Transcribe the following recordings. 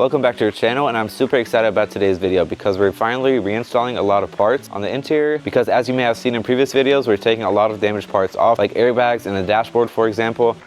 Welcome back to your channel, and I'm super excited about today's video because we're finally reinstalling a lot of parts on the interior, because as you may have seen in previous videos, we're taking a lot of damaged parts off, like airbags and the dashboard, for example.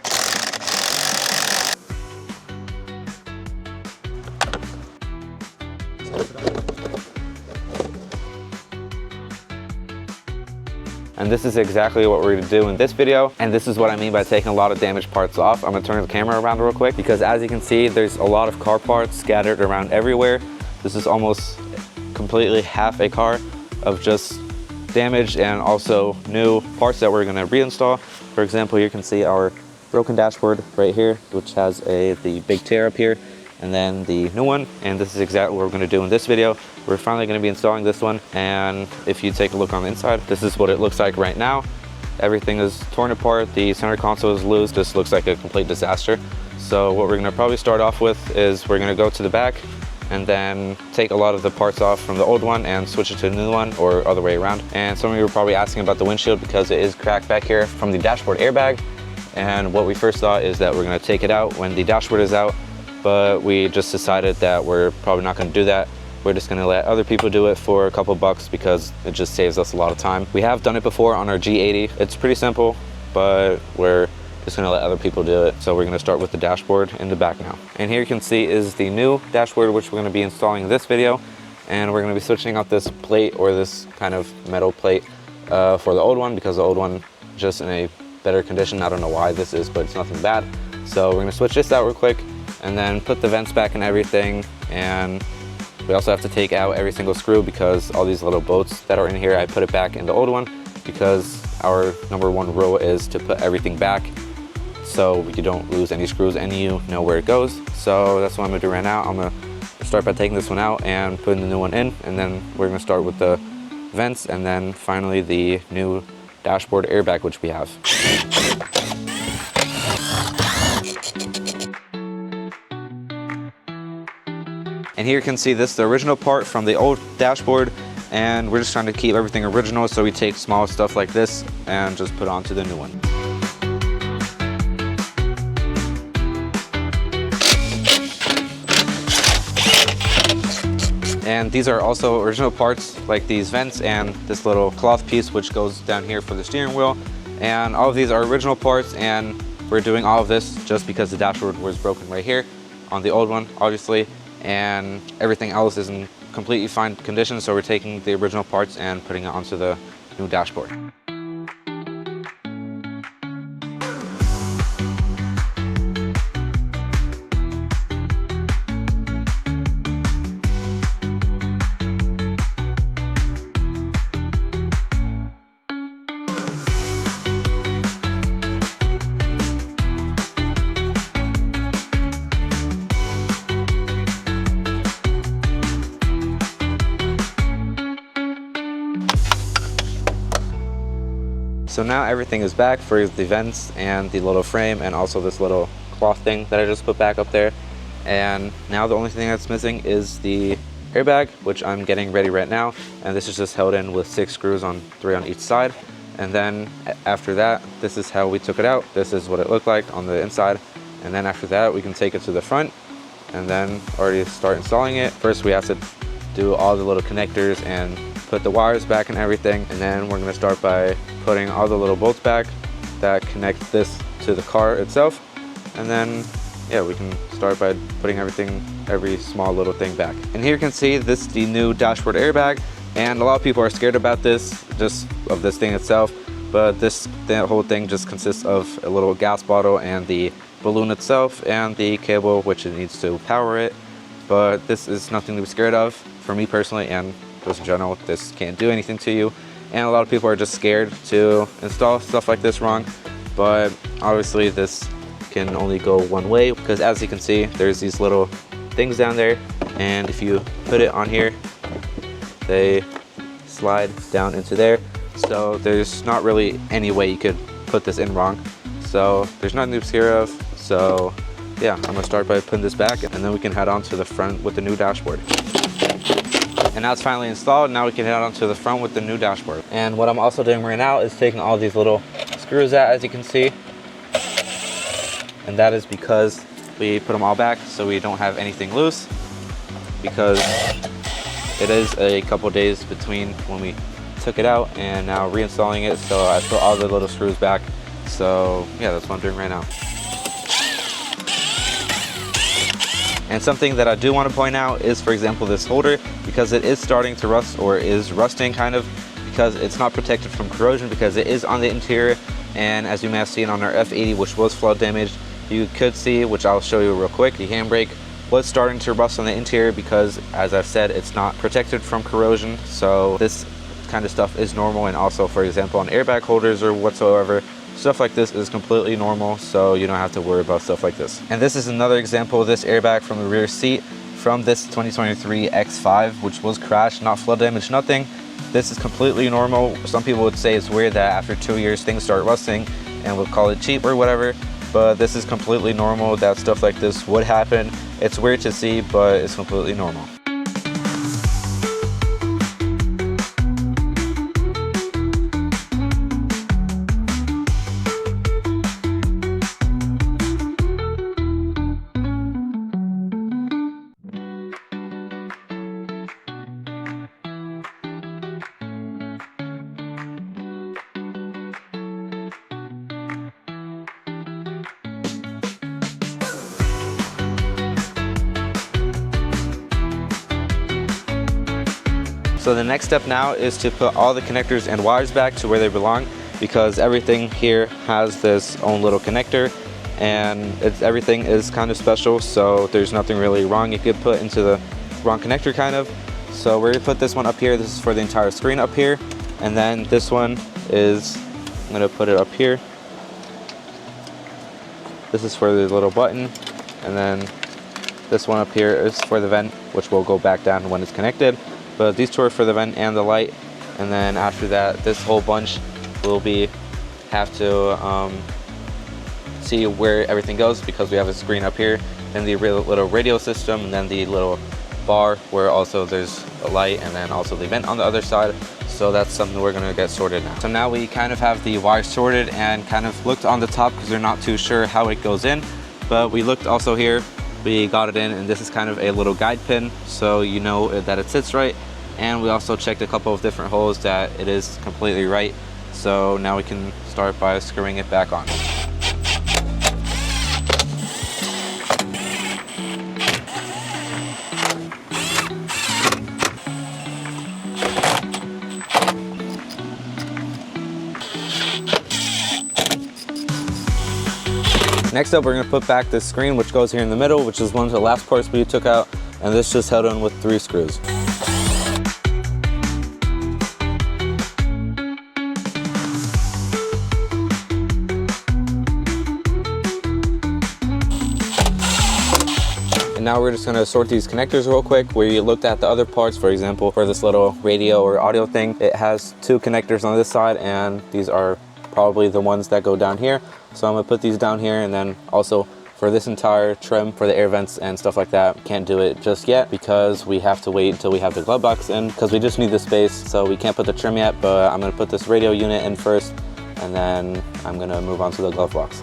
And this is exactly what we're going to do in this video. And this is what I mean by taking a lot of damaged parts off. I'm going to turn the camera around real quick because as you can see, there's a lot of car parts scattered around everywhere. This is almost completely half a car of just damaged and also new parts that we're going to reinstall. For example, you can see our broken dashboard right here, which has the big tear up here, and then the new one. And this is exactly what we're going to do in this video. We're finally going to be installing this one, and if you take a look on the inside, this is what it looks like right now. Everything is torn apart, the center console is loose, this looks like a complete disaster. So what we're going to probably start off with is we're going to go to the back and then take a lot of the parts off from the old one and switch it to the new one, or other way around. And some of you were probably asking about the windshield because it is cracked back here from the dashboard airbag. And what we first thought is that we're going to take it out when the dashboard is out, but we just decided that we're probably not going to do that. We're just going to let other people do it for a couple bucks because it just saves us a lot of time. We have done it before on our G80. It's pretty simple, but we're just going to let other people do it. So we're going to start with the dashboard in the back now. And here you can see is the new dashboard, which we're going to be installing in this video. And we're going to be switching out this plate, or this kind of metal plate, for the old one, because the old one just in a better condition. I don't know why this is, but it's nothing bad. So we're going to switch this out real quick and then put the vents back and everything. And we also have to take out every single screw because all these little bolts that are in here, I put it back in the old one because our #1 rule is to put everything back so you don't lose any screws and you know where it goes. So that's what I'm gonna do right now. I'm gonna start by taking this one out and putting the new one in, and then we're gonna start with the vents and then finally the new dashboard airbag, which we have. And here you can see this is the original part from the old dashboard, and we're just trying to keep everything original, so we take small stuff like this and just put onto the new one. And these are also original parts, like these vents and this little cloth piece which goes down here for the steering wheel. And all of these are original parts, and we're doing all of this just because the dashboard was broken right here on the old one, obviously. And everything else is in completely fine condition, so we're taking the original parts and putting it onto the new dashboard. So now everything is back for the vents and the little frame and also this little cloth thing that I just put back up there. And now the only thing that's missing is the airbag, which I'm getting ready right now. And this is just held in with 6 screws, 3 on each side. And then after that, this is how we took it out. This is what it looked like on the inside. And then after that, we can take it to the front and then already start installing it. First, we have to do all the little connectors and put the wires back and everything, and then we're going to start by putting all the little bolts back that connect this to the car itself. And then yeah, we can start by putting every small little thing back. And here you can see this is the new dashboard airbag, and a lot of people are scared about this, just of this thing itself, but the whole thing just consists of a little gas bottle and the balloon itself and the cable which it needs to power it. But this is nothing to be scared of. For me personally, and just in general, this can't do anything to you. And a lot of people are just scared to install stuff like this wrong. But obviously this can only go one way, because as you can see, there's these little things down there. And if you put it on here, they slide down into there. So there's not really any way you could put this in wrong. So there's nothing to be scared of. So yeah, I'm gonna start by putting this back, and then we can head on to the front with the new dashboard. And now it's finally installed. Now we can head on to the front with the new dashboard. And what I'm also doing right now is taking all these little screws out, as you can see. And that is because we put them all back so we don't have anything loose. because it is a couple days between when we took it out and now reinstalling it. So I put all the little screws back. So yeah, that's what I'm doing right now. And something that I do want to point out is, for example, this holder, because it is starting to rust, or is rusting kind of, because it's not protected from corrosion because it is on the interior. And as you may have seen on our F80, which was flood damaged, you could see, which I'll show you real quick, the handbrake was starting to rust on the interior because, as I've said, it's not protected from corrosion. So this kind of stuff is normal. And also, for example, on airbag holders or whatsoever, stuff like this is completely normal, so you don't have to worry about stuff like this. And this is another example of this airbag from the rear seat from this 2023 X5, which was crashed, not flood damage, nothing. This is completely normal. Some people would say it's weird that after 2 years things start rusting and would call it cheap or whatever, but this is completely normal that stuff like this would happen. It's weird to see, but it's completely normal. So the next step now is to put all the connectors and wires back to where they belong, because everything here has this own little connector, and everything is kind of special, so there's nothing really wrong you could put into the wrong connector kind of. So we're gonna put this one up here. This is for the entire screen up here, and then this one is, I'm gonna put it up here. This is for the little button, and then this one up here is for the vent, which will go back down when it's connected. But these two are for the vent and the light, and then after that, this whole bunch will have to see where everything goes, because we have a screen up here, then the little radio system, and then the little bar where also there's a light, and then also the vent on the other side. So that's something we're gonna get sorted now. So now we kind of have the wires sorted and kind of looked on the top because we're not too sure how it goes in, but we looked also here. We got it in, and this is kind of a little guide pin, so you know that it sits right. And we also checked a couple of different holes that it is completely right. So now we can start by screwing it back on. Next up, we're gonna put back this screen, which goes here in the middle, which is one of the last parts we took out, and this just held on with 3 screws. And now we're just gonna sort these connectors real quick. We looked at the other parts, for example, for this little radio or audio thing, it has 2 connectors on this side, and these are probably the ones that go down here. So I'm gonna put these down here, and then also for this entire trim for the air vents and stuff like that, can't do it just yet because we have to wait until we have the glove box in, because we just need the space, so we can't put the trim yet. But I'm gonna put this radio unit in first, and then I'm gonna move on to the glove box.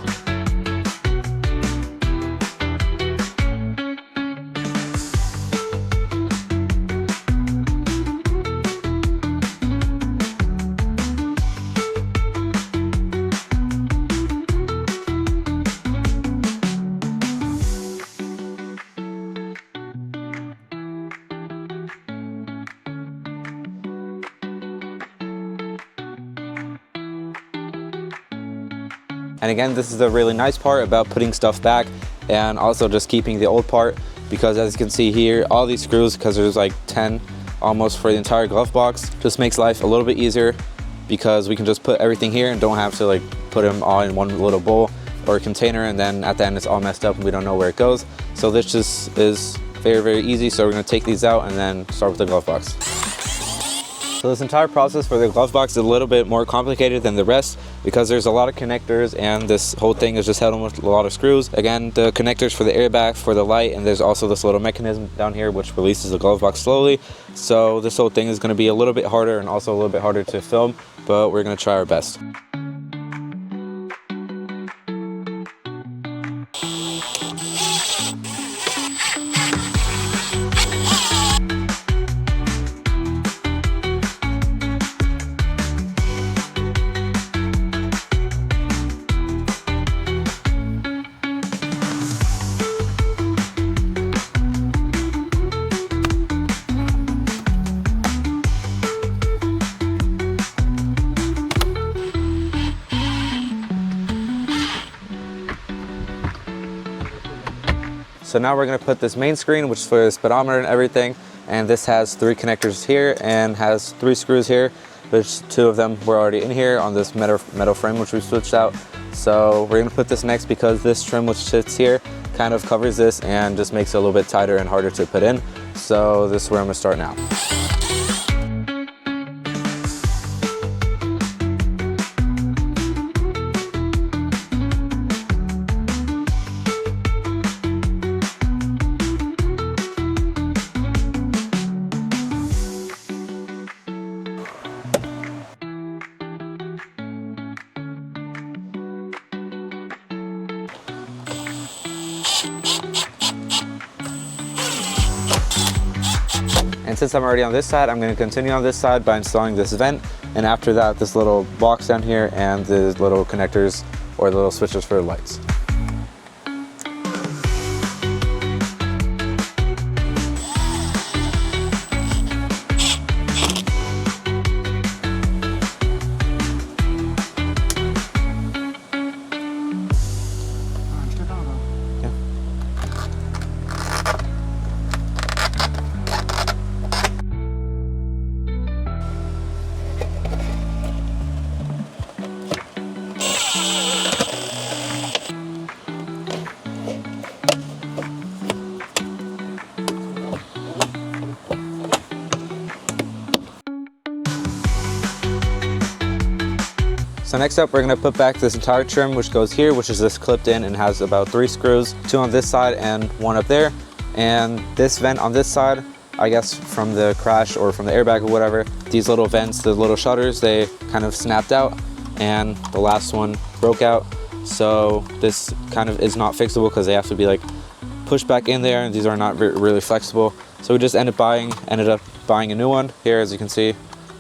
And again, this is the really nice part about putting stuff back and also just keeping the old part, because as you can see here, all these screws, because there's like 10 almost for the entire glove box, just makes life a little bit easier, because we can just put everything here and don't have to like put them all in one little bowl or container, and then at the end it's all messed up and we don't know where it goes. So this just is very, very easy. So we're gonna take these out and then start with the glove box. So this entire process for the glove box is a little bit more complicated than the rest, because there's a lot of connectors and this whole thing is just held on with a lot of screws. Again, the connectors for the airbag, for the light, and there's also this little mechanism down here which releases the glove box slowly. So this whole thing is going to be a little bit harder and also a little bit harder to film, but we're going to try our best. So now we're gonna put this main screen, which is for the speedometer and everything, and this has 3 connectors here and has 3 screws here, which 2 of them were already in here on this metal frame, which we switched out. So we're gonna put this next because this trim which sits here kind of covers this and just makes it a little bit tighter and harder to put in. So this is where I'm gonna start now. And since I'm already on this side, I'm going to continue on this side by installing this vent, and after that this little box down here and the little connectors or the little switches for the lights. So next up, we're gonna put back this entire trim, which goes here, which is this clipped in and has about 3 screws, 2 on this side and 1 up there. And this vent on this side, I guess from the crash or from the airbag or whatever, these little vents, the little shutters, they kind of snapped out and the last one broke out. So this kind of is not fixable because they have to be like pushed back in there, and these are not really flexible. So we just ended up buying a new one. Here, as you can see,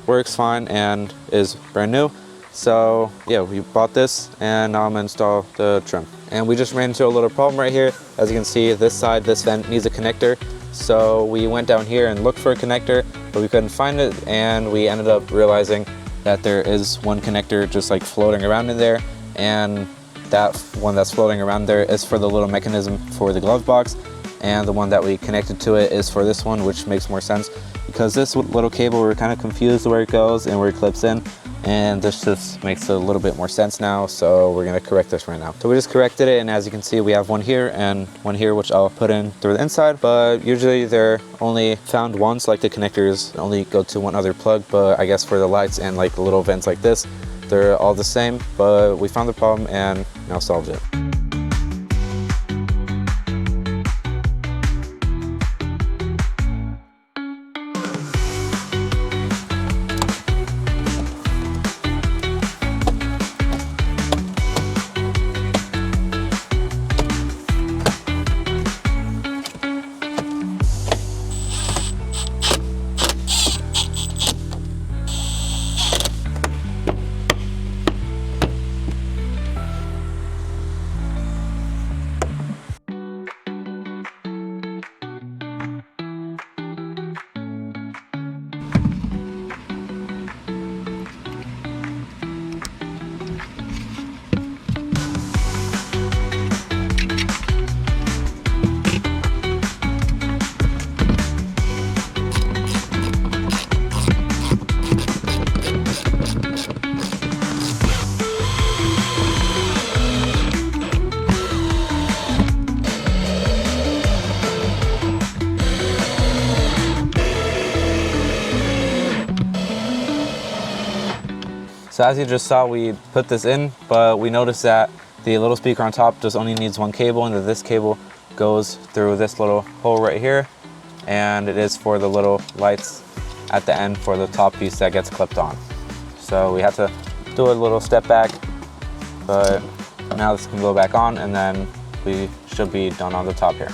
works fine and is brand new. So yeah, we bought this and now I'm gonna install the trim. And we just ran into a little problem right here. As you can see, this side, this vent needs a connector. So we went down here and looked for a connector, but we couldn't find it. And we ended up realizing that there is one connector just like floating around in there. And that one that's floating around there is for the little mechanism for the glove box. And the one that we connected to it is for this one, which makes more sense because this little cable, we're kind of confused where it goes and where it clips in. And this just makes a little bit more sense now, so we're gonna correct this right now. So we just corrected it, and as you can see, we have one here and one here, which I'll put in through the inside, but usually they're only found once, like the connectors only go to one other plug, but I guess for the lights and like the little vents like this, they're all the same, but we found the problem and now solved it. So as you just saw, we put this in, but we noticed that the little speaker on top just only needs one cable, and that this cable goes through this little hole right here, and it is for the little lights at the end for the top piece that gets clipped on. So we had to do a little step back, but now this can go back on, and then we should be done on the top here.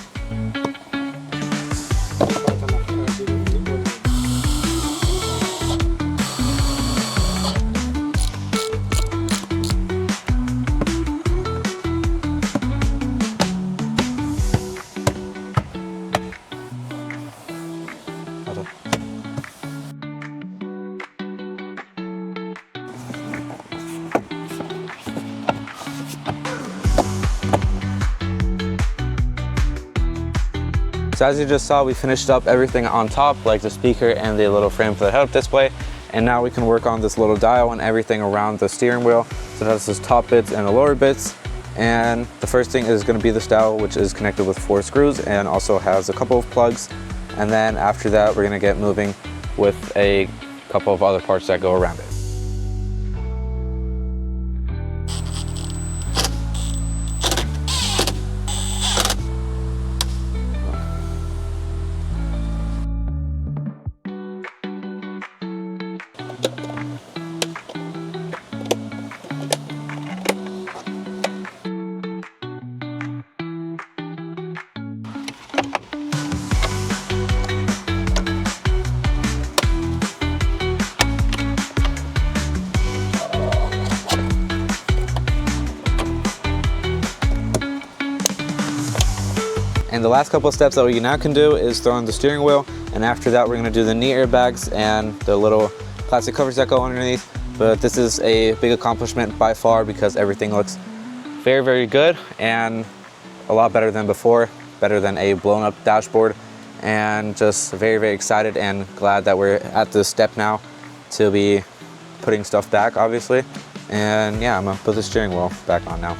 So as you just saw, we finished up everything on top, like the speaker and the little frame for the head-up display. And now we can work on this little dial and everything around the steering wheel. So that's the top bits and the lower bits. And the first thing is going to be this dial, which is connected with 4 screws and also has a couple of plugs. And then after that, we're going to get moving with a couple of other parts that go around it. And the last couple of steps that we now can do is throw on the steering wheel, and after that we're going to do the knee airbags and the little plastic covers that go underneath. But this is a big accomplishment by far because everything looks very, very good and a lot better than before, better than a blown up dashboard, and just very, very excited and glad that we're at this step now to be putting stuff back, obviously. And yeah, I'm going to put the steering wheel back on now.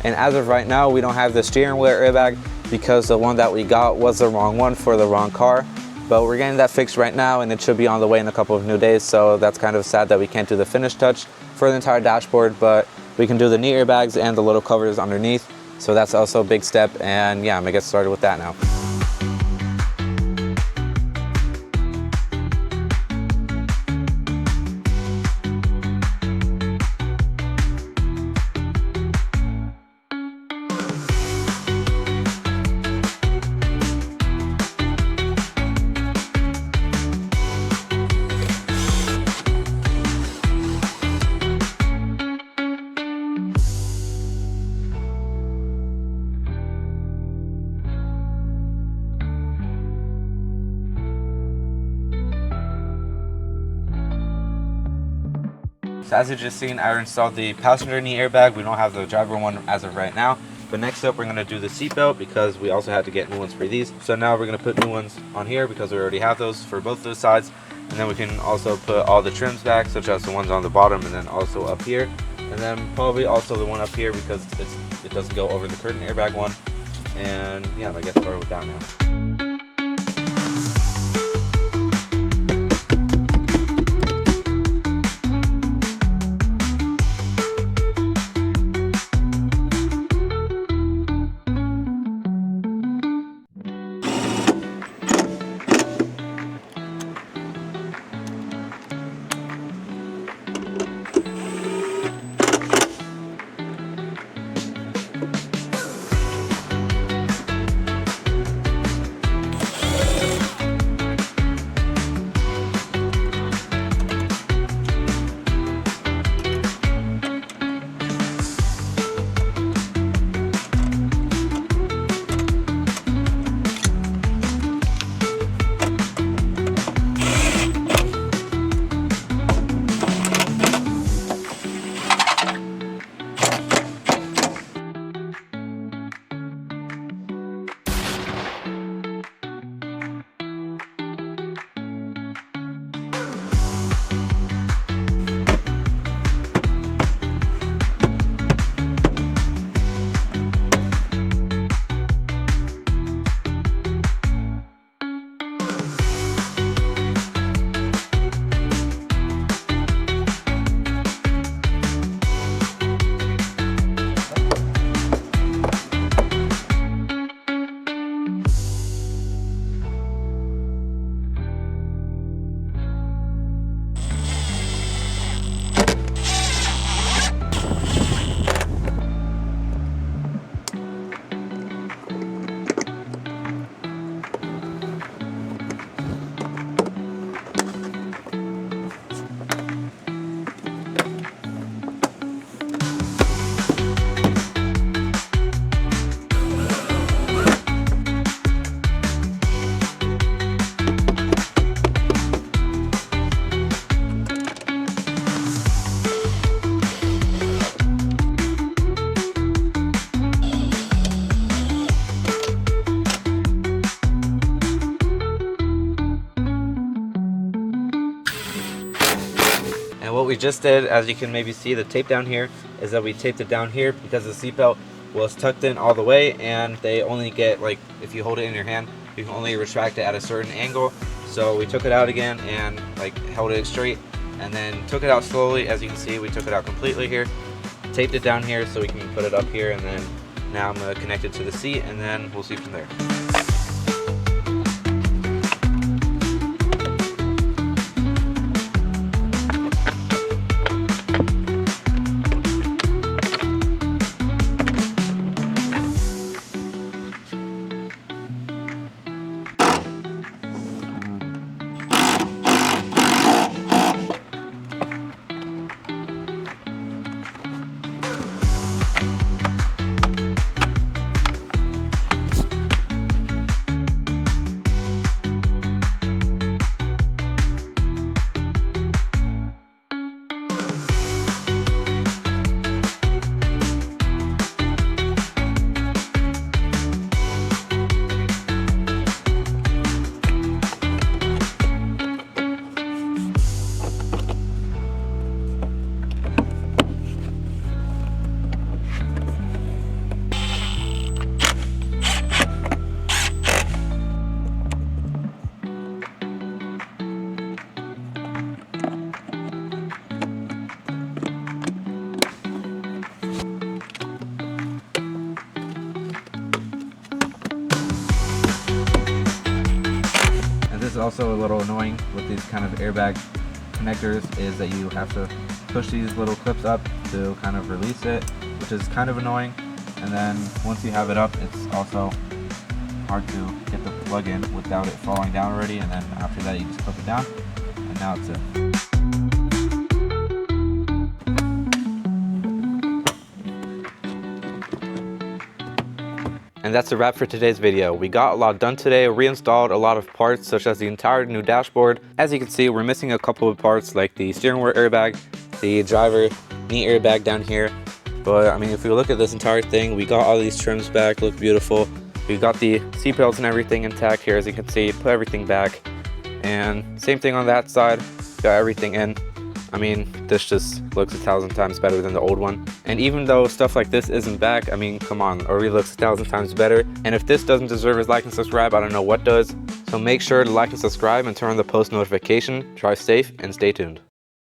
And as of right now, we don't have the steering wheel airbag because the one that we got was the wrong one for the wrong car. But we're getting that fixed right now, and it should be on the way in a couple of new days. So that's kind of sad that we can't do the finish touch for the entire dashboard, but we can do the knee airbags and the little covers underneath. So that's also a big step, and yeah, I'm gonna get started with that now. So as you just seen, I installed the passenger knee airbag. We don't have the driver one as of right now. But next up, we're going to do the seatbelt because we also had to get new ones for these. So now we're going to put new ones on here because we already have those for both those sides. And then we can also put all the trims back, such as the ones on the bottom and then also up here. And then probably also the one up here because it doesn't go over the curtain airbag one. And yeah, I get started with that now. what we just did, as you can maybe see the tape down here, is that we taped it down here because the seatbelt was tucked in all the way, and they only get, like, if you hold it in your hand, you can only retract it at a certain angle. So we took it out again and like held it straight, and then took it out slowly. As you can see, we took it out completely here, taped it down here so we can put it up here, and then now I'm going to connect it to the seat, and then we'll see from there. Also a little annoying with these kind of airbag connectors is that you have to push these little clips up to kind of release it, which is kind of annoying. And then once you have it up, it's also hard to get the plug in without it falling down already, and then after that you just clip it down, and now it's in. And that's a wrap for today's video. We got a lot done today, reinstalled a lot of parts such as the entire new dashboard. As you can see, we're missing a couple of parts like the steering wheel airbag, the driver knee airbag down here. But I mean, if we look at this entire thing, we got all these trims back, look beautiful. We got the seat belts and everything intact here, as you can see, put everything back. And same thing on that side, got everything in. I mean, this just looks 1,000 times better than the old one. And even though stuff like this isn't back, I mean, come on, it already looks 1,000 times better. And if this doesn't deserve his like and subscribe, I don't know what does. So make sure to like and subscribe and turn on the post notification. Drive safe and stay tuned.